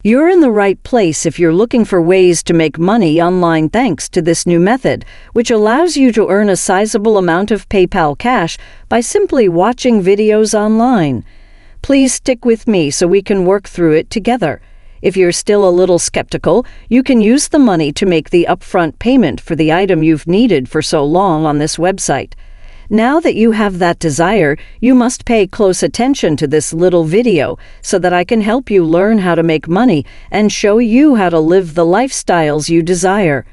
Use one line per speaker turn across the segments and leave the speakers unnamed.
You're in the right place if you're looking for ways to make money online thanks to this new method, which allows you to earn a sizable amount of PayPal cash by simply watching videos online. Please stick with me so we can work through it together. If you're still a little skeptical, you can use the money to make the upfront payment for the item you've needed for so long on this website. Now that you have that desire, you must pay close attention to this little video so that I can help you learn how to make money and show you how to live the lifestyles you desire.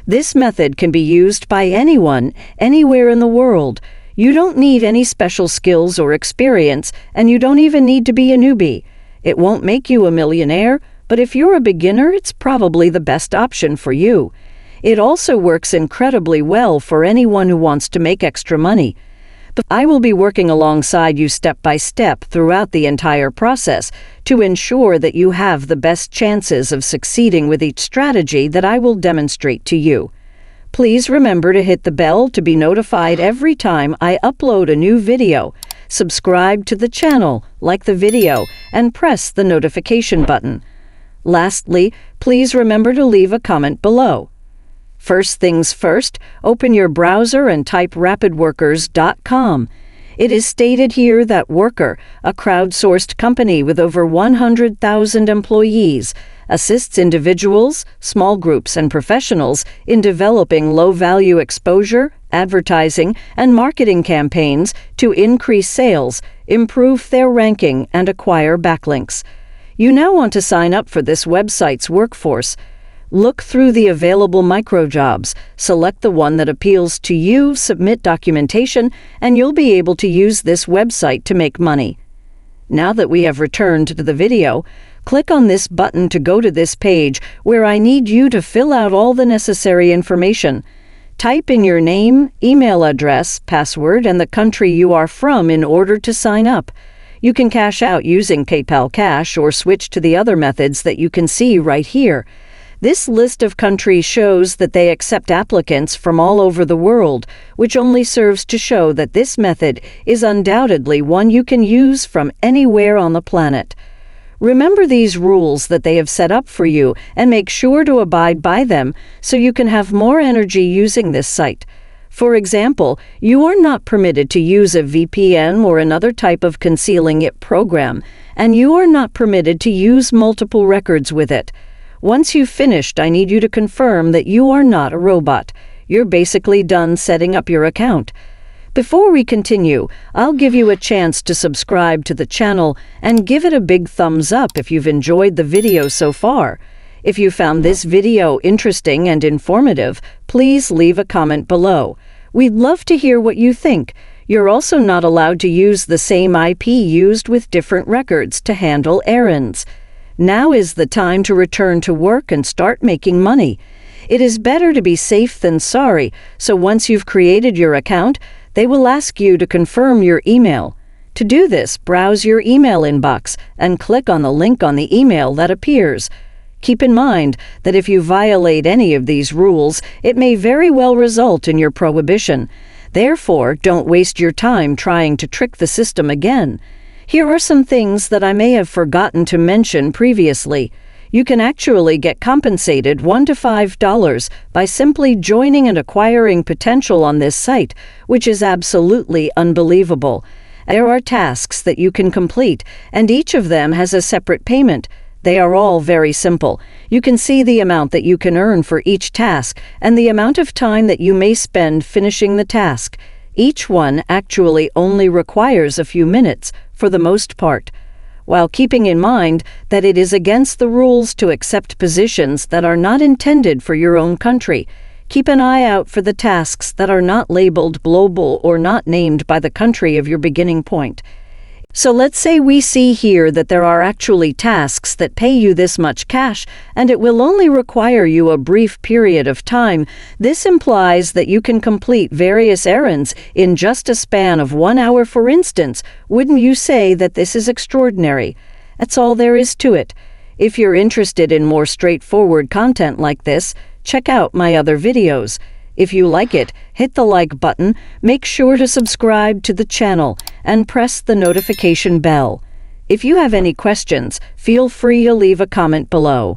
This method can be used by anyone, anywhere in the world. You don't need any special skills or experience, and you don't even need to be a newbie. It won't make you a millionaire, but if you're a beginner, it's probably the best option for you. It also works incredibly well for anyone who wants to make extra money. But I will be working alongside you step by step throughout the entire process to ensure that you have the best chances of succeeding with each strategy that I will demonstrate to you. Please remember to hit the bell to be notified every time I upload a new video. Subscribe to the channel, like the video, and press the notification button. Lastly, please remember to leave a comment below. First things first, open your browser and type rapidworkers.com. It is stated here that Worker, a crowdsourced company with over 100,000 employees, assists individuals, small groups, and professionals in developing low-value exposure, advertising, and marketing campaigns to increase sales, improve their ranking, and acquire backlinks. You now want to sign up for this website's workforce. Look through the available microjobs, select the one that appeals to you, submit documentation, and you'll be able to use this website to make money. Now that we have returned to the video, click on this button to go to this page where I need you to fill out all the necessary information. Type in your name, email address, password, and the country you are from in order to sign up. You can cash out using PayPal Cash or switch to the other methods that you can see right here. This list of countries shows that they accept applicants from all over the world, which only serves to show that this method is undoubtedly one you can use from anywhere on the planet. Remember these rules that they have set up for you and make sure to abide by them so you can have more energy using this site. For example, you are not permitted to use a VPN or another type of concealing it program, and you are not permitted to use multiple records with it. Once you've finished, I need you to confirm that you are not a robot. You're basically done setting up your account. Before we continue, I'll give you a chance to subscribe to the channel and give it a big thumbs up if you've enjoyed the video so far. If you found this video interesting and informative, please leave a comment below. We'd love to hear what you think. You're also not allowed to use the same IP used with different records to handle errands. Now is the time to return to work and start making money. It is better to be safe than sorry, so once you've created your account, they will ask you to confirm your email. To do this, browse your email inbox and click on the link on the email that appears. Keep in mind that if you violate any of these rules, it may very well result in your prohibition. Therefore, don't waste your time trying to trick the system again. Here are some things that I may have forgotten to mention previously. You can actually get compensated $1 to $5 by simply joining and acquiring potential on this site, which is absolutely unbelievable. There are tasks that you can complete, and each of them has a separate payment. They are all very simple. You can see the amount that you can earn for each task and the amount of time that you may spend finishing the task. Each one actually only requires a few minutes, for the most part, while keeping in mind that it is against the rules to accept positions that are not intended for your own country. Keep an eye out for the tasks that are not labeled global or not named by the country of your beginning point. So let's say we see here that there are actually tasks that pay you this much cash, and it will only require you a brief period of time. This implies that you can complete various errands in just a span of 1 hour, for instance. Wouldn't you say that this is extraordinary? That's all there is to it. If you're interested in more straightforward content like this, check out my other videos. If you like it, hit the like button, make sure to subscribe to the channel, and press the notification bell. If you have any questions, feel free to leave a comment below.